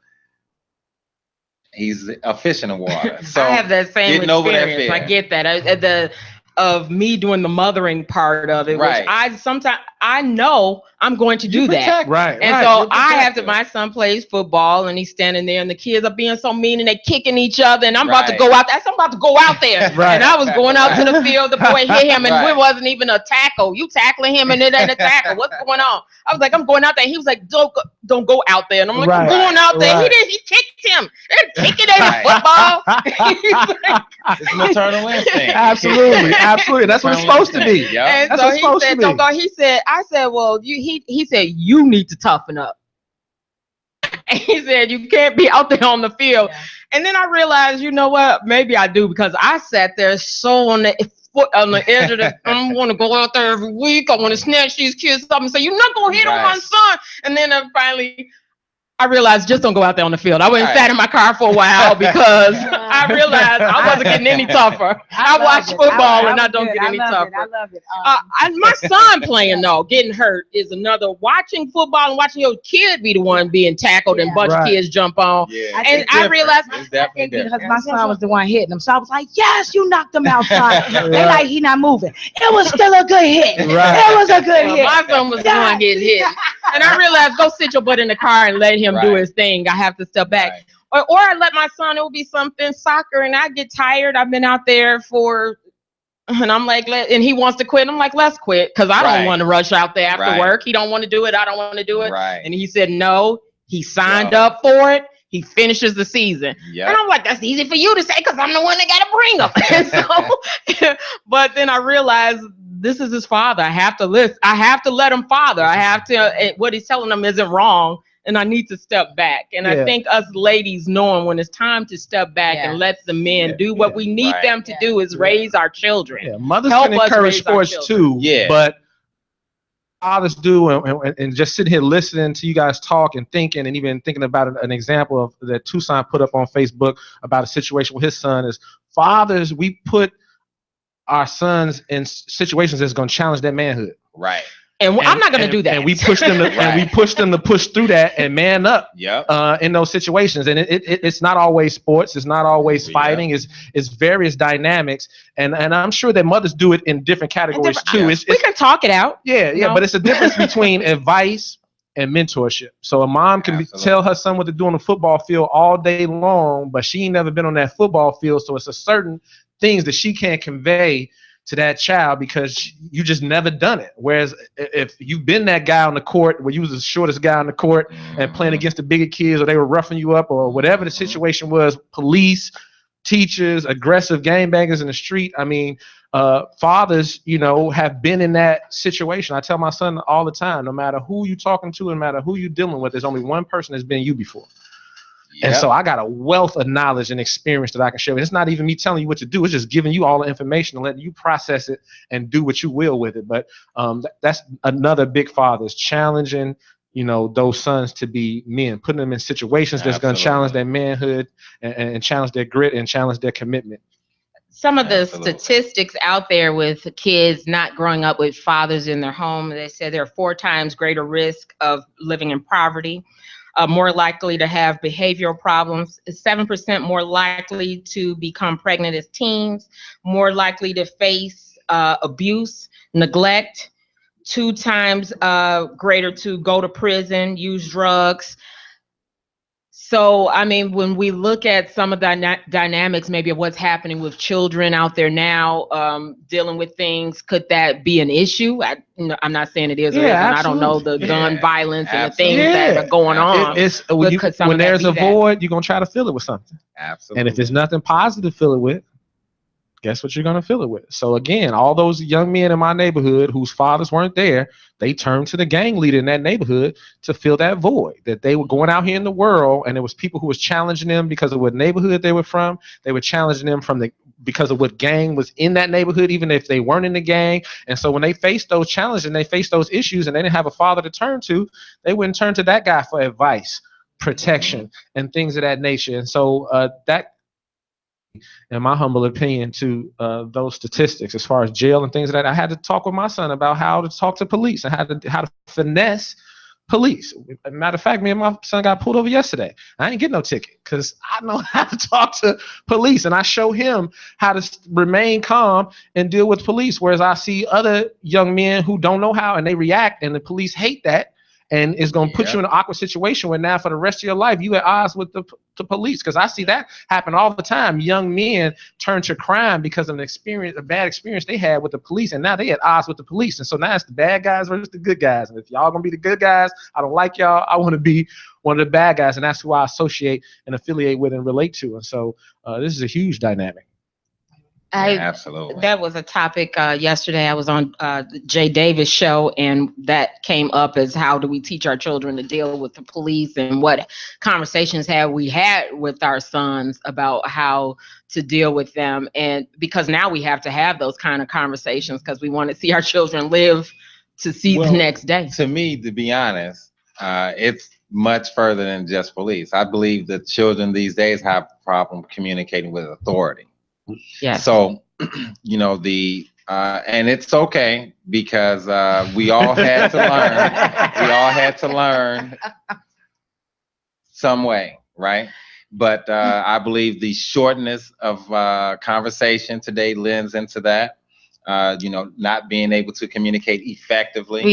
He's a fish in the water. So I have that same getting over that experience. fear. I get that. Of me doing the mothering part of it, Right. which I sometimes I know I'm going to do that. Right. And right. so I have to, my son plays football and he's standing there and the kids are being so mean and they kicking each other and I'm about to go out there. I'm about to go out there. Right. And I was going out to the field. The boy hit him and Right. it wasn't even a tackle. You tackling him and it ain't a tackle. What's going on? I was like, I'm going out there. He was like, don't go out there. And I'm like, I'm Right. going out there. Right. He kicked him. Kicking ain't Right. football. He's like, It's maternal instinct. Absolutely. That's what it's supposed to be. Yep. and That's so what's he supposed said, to be. don't go. I said, well, he said, you need to toughen up. And he said, you can't be out there on the field. Yeah. And then I realized, you know what? Maybe I do because I sat there so on the edge of the, I want to go out there every week. I want to snatch these kids up and say, you're not going to hit on my Right. son. And then finally, I realized just don't go out there on the field. I went and Right. sat in my car for a while because I realized I wasn't getting any tougher. I watch football and I don't get any tougher. I love it. My son playing though, getting hurt is another. Watching football and watching your kid be the one being tackled and a bunch of Right. kids jump on. Yeah. I And it's I different. realized It's definitely because different. my son was the one hitting him. So I was like, yes, you knocked him out, son. Right. They like, he not moving. It was still a good hit. Right. It was a good well, hit. my son was the one getting hit, and I realized go sit your butt in the car and let him do Right. his thing. I have to step back. Right. Or I let my son, it would be something soccer and I get tired. I've been out there and I'm like, and he wants to quit. I'm like, let's quit. Cause I Right. don't want to rush out there after Right. work. He don't want to do it. I don't want to do it. Right. And he said, no, he signed Yeah. up for it. He finishes the season. Yep. And I'm like, that's easy for you to say because I'm the one that got to bring him. And so, but then I realized this is his father. I have to listen. I have to let him father. I have to, what he's telling him isn't wrong. And I need to step back. And I Yeah. think us ladies knowing when it's time to step back Yeah. and let the men Yeah. do what we need Right. them to do is raise our children. Yeah, mothers Help can us encourage raise our sports children. too. Yeah. But fathers do, and just sitting here listening to you guys talk and thinking, and even thinking about an example of that Tucson put up on Facebook about a situation with his son is fathers. We put our sons in situations that's going to challenge their manhood. Right. And I'm not going to And- do that. And we push them to, and we Right. push them to push through that and man up Yep. in those situations. And it's not always sports. It's not always Yeah. fighting. It's various dynamics. And I'm sure that mothers do it in different categories too. yeah. It's we can talk it out. yeah, No. but it's a difference between advice and mentorship. So a mom can Absolutely. tell her son what to do on the football field all day long, but she ain't never been on that football field. So it's a certain things that she can't convey to that child because you just never done it. Whereas if you've been that guy on the court where you was the shortest guy on the court and playing against the bigger kids or they were roughing you up or whatever the situation was, police, teachers, aggressive gangbangers in the street. I mean, fathers, have been in that situation. I tell my son all the time, no matter who you talking to, no matter who you dealing with, there's only one person that's been you before. And Yep. so I got a wealth of knowledge and experience that I can share. It's not even me telling you what to do. It's just giving you all the information and letting you process it and do what you will with it. But that's another big father is challenging, those sons to be men, putting them in situations that's going to challenge their manhood and challenge their grit and challenge their commitment. Some of the Absolutely. statistics out there with kids not growing up with fathers in their home, they said they're 4 times greater risk of living in poverty, more likely to have behavioral problems, 7% more likely to become pregnant as teens, more likely to face abuse, neglect, 2 times greater to go to prison, use drugs. So, I mean, when we look at some of the dynamics, maybe of what's happening with children out there now, dealing with things, could that be an issue? I'm not saying it is or isn't. I don't know the gun Yeah. violence and the Absolutely. things that are going on. Could some When of that there's be a that? void, you're going to try to fill it with something. Absolutely. And if there's nothing positive to fill it with, guess what you're going to fill it with? So again, all those young men in my neighborhood whose fathers weren't there, they turned to the gang leader in that neighborhood to fill that void. That they were going out here in the world and there was people who was challenging them because of what neighborhood they were from. They were challenging them because of what gang was in that neighborhood, even if they weren't in the gang. And so when they faced those challenges and they faced those issues and they didn't have a father to turn to, they wouldn't turn to that guy for advice, protection, and things of that nature. And so that, in my humble opinion, to those statistics as far as jail and things like that, I had to talk with my son about how to talk to police and how to finesse police. Matter of fact, me and my son got pulled over yesterday. I ain't get no ticket because I know how to talk to police, and I show him how to remain calm and deal with police. Whereas I see other young men who don't know how, and they react, and the police hate that. And it's going to put you in an awkward situation where now for the rest of your life, you at odds with the police. Because I see that happen all the time. Young men turn to crime because of a bad experience they had with the police. And now they at odds with the police. And so now it's the bad guys versus the good guys. And if y'all going to be the good guys, I don't like y'all. I want to be one of the bad guys. And that's who I associate and affiliate with and relate to. And so this is a huge dynamic. Absolutely. That was a topic yesterday. I was on Jay Davis' show, and that came up as how do we teach our children to deal with the police, and what conversations have we had with our sons about how to deal with them. And because now we have to have those kind of conversations because we want to see our children live to see the next day. To me, to be honest, it's much further than just police. I believe that children these days have a problem communicating with authority. Yeah. So, you know, and it's okay because we all had to learn. We all had to learn some way, right? But I believe the shortness of conversation today lends into that. You know, not being able to communicate effectively.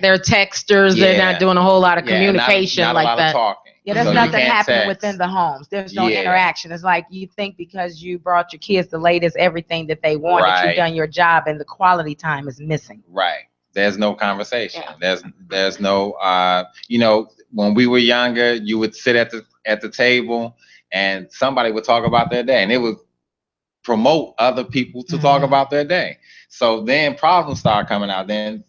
They're texters. They're not doing a whole lot of communication not like a lot that. of talking. Yeah, there's So nothing you can't happening text. within the homes. There's no interaction. It's like you think because you brought your kids the latest everything that they want, that you've done your job, and the quality time is missing. Right. There's no conversation. There's no you know, when we were younger, you would sit at the table and somebody would talk about their day, and it would promote other people to talk about their day. So then problems start coming out. Then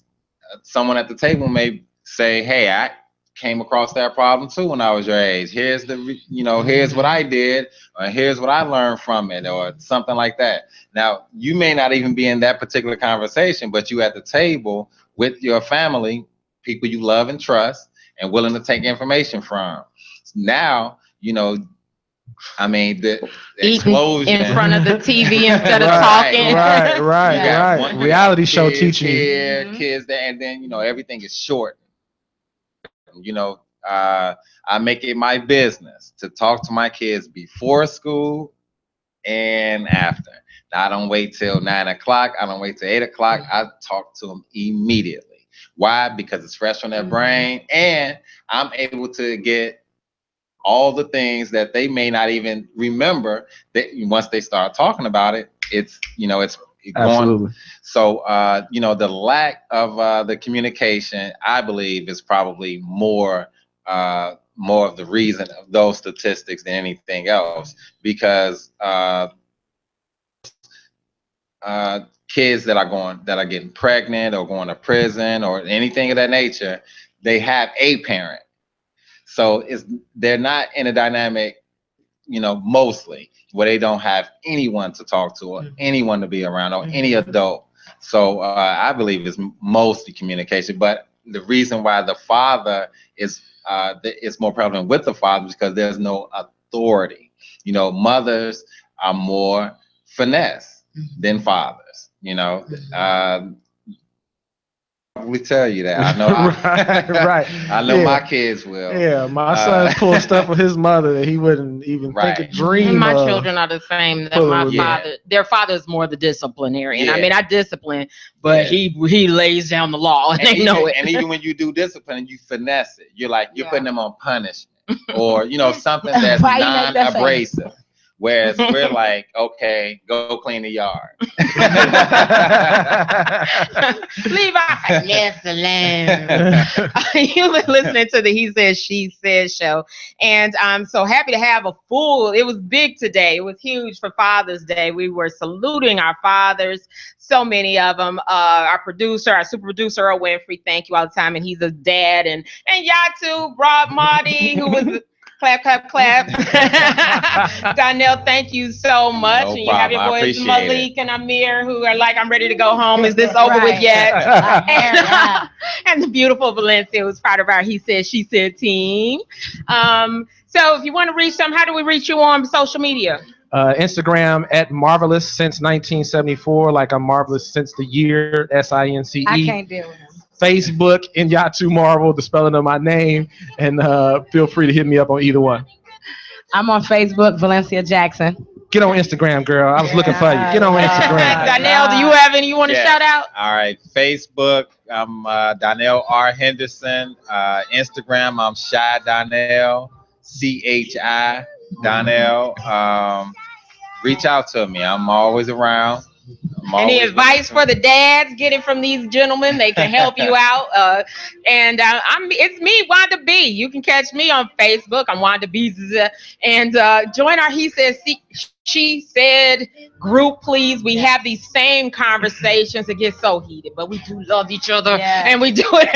someone at the table may say, hey, I came across that problem too when I was your age. Here's here's what I did, or here's what I learned from it, or something like that. Now, you may not even be in that particular conversation, but you at the table with your family, people you love and trust, and willing to take information from. Now, you know, I mean, the explosion in front of the TV instead of talking. Right. Reality show teaching you. Kids there, and then, you know, everything is short. You know, I make it my business to talk to my kids before school and after. Now, I don't wait till 9 o'clock. I don't wait till 8 o'clock. I talk to them immediately. Why? Because it's fresh on their brain, and I'm able to get all the things that they may not even remember that once they start talking about it, it's, you know, it's Absolutely. going. So, you know, the lack of the communication, I believe, is probably more of the reason of those statistics than anything else, because kids that are getting pregnant or going to prison or anything of that nature, they have a parent. So they're not in a dynamic, you know, mostly where they don't have anyone to talk to or anyone to be around or any adult. So I believe it's mostly communication. But the reason why the father is more prevalent with the father is because there's no authority. You know, mothers are more finesse than fathers. You know, we tell you that. I know. right. I know my kids will. Yeah, my son pulled stuff with his mother that he wouldn't even think of dream. My children are the same. Their father is more the disciplinarian. I mean, I discipline, but he lays down the law, and they know it. And even when you do discipline, you finesse it. You're putting them on punishment, or, you know, something that's non-abrasive. Whereas we're like, okay, go clean the yard. Levi, yes, alone. You've been listening to the He Said, She Said show. And I'm so happy to have it was big today. It was huge for Father's Day. We were saluting our fathers, so many of them. Our super producer, Earl Winfrey, thank you all the time. And he's a dad. And Yatu, Rob Marty, who was clap, clap. Donnell, thank you so much. No and you problem. have your boys Malik and Amir, who are like, I'm ready to go home. Is this over with yet? And the beautiful Valencia, who's part of our He Said, She Said team. So if you want to reach them, how do we reach you on social media? Instagram at Marvelous since 1974, like I'm marvelous since the year SINCE. I can't deal with him. Facebook, Inyatu Marvel, the spelling of my name, and feel free to hit me up on either one. I'm on Facebook, Valencia Jackson. Get on Instagram, girl. I was looking for you. Get on Instagram. Donnell, do you have any you want to shout out? All right, Facebook, I'm Donnell R. Henderson. Instagram, I'm Shy Donnell, CHI Donnell. Reach out to me. I'm always around. Any advice for the dads? Get it from these gentlemen. They can help you out. It's me, Wanda B. You can catch me on Facebook. I'm Wanda B. And join our He Said, She Said group, please. We have these same conversations. It gets so heated, but we do love each other, and we do it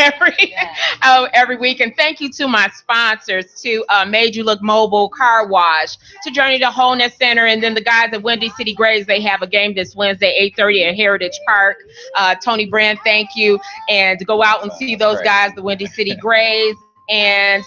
every week. And thank you to my sponsors, to Made You Look Mobile Car Wash, to Journey to Wholeness Center, and then the guys at Windy City Grays. They have a game this Wednesday, 8:30 at Heritage Park. Tony Brand, thank you. And to go out and see those guys, the Windy City Grays. And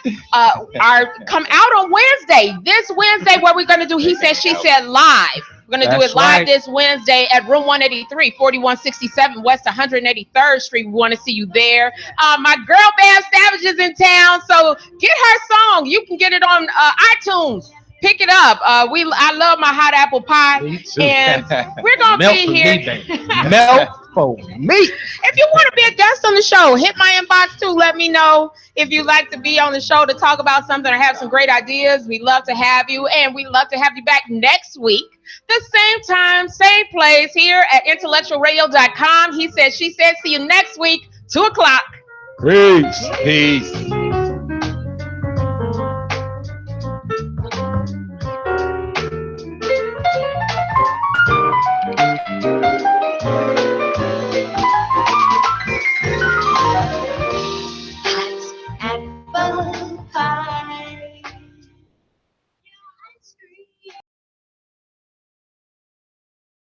come out on Wednesday, this Wednesday, where we're going to do He Said, She Said live. We're going to do it live this Wednesday at room 183, 4167 West 183rd Street. We want to see you there. My girl band Savage is in town, so get her song. You can get it on iTunes. Pick it up. I love my hot apple pie. Me too. And we're going to be here. Melt for me. If you want to be a guest on the show, hit my inbox too. Let me know if you'd like to be on the show to talk about something or have some great ideas. We'd love to have you, and we'd love to have you back next week. The same time, same place here at IntellectualRadio.com. He Said, She Said. See you next week, 2 o'clock. Peace. Peace.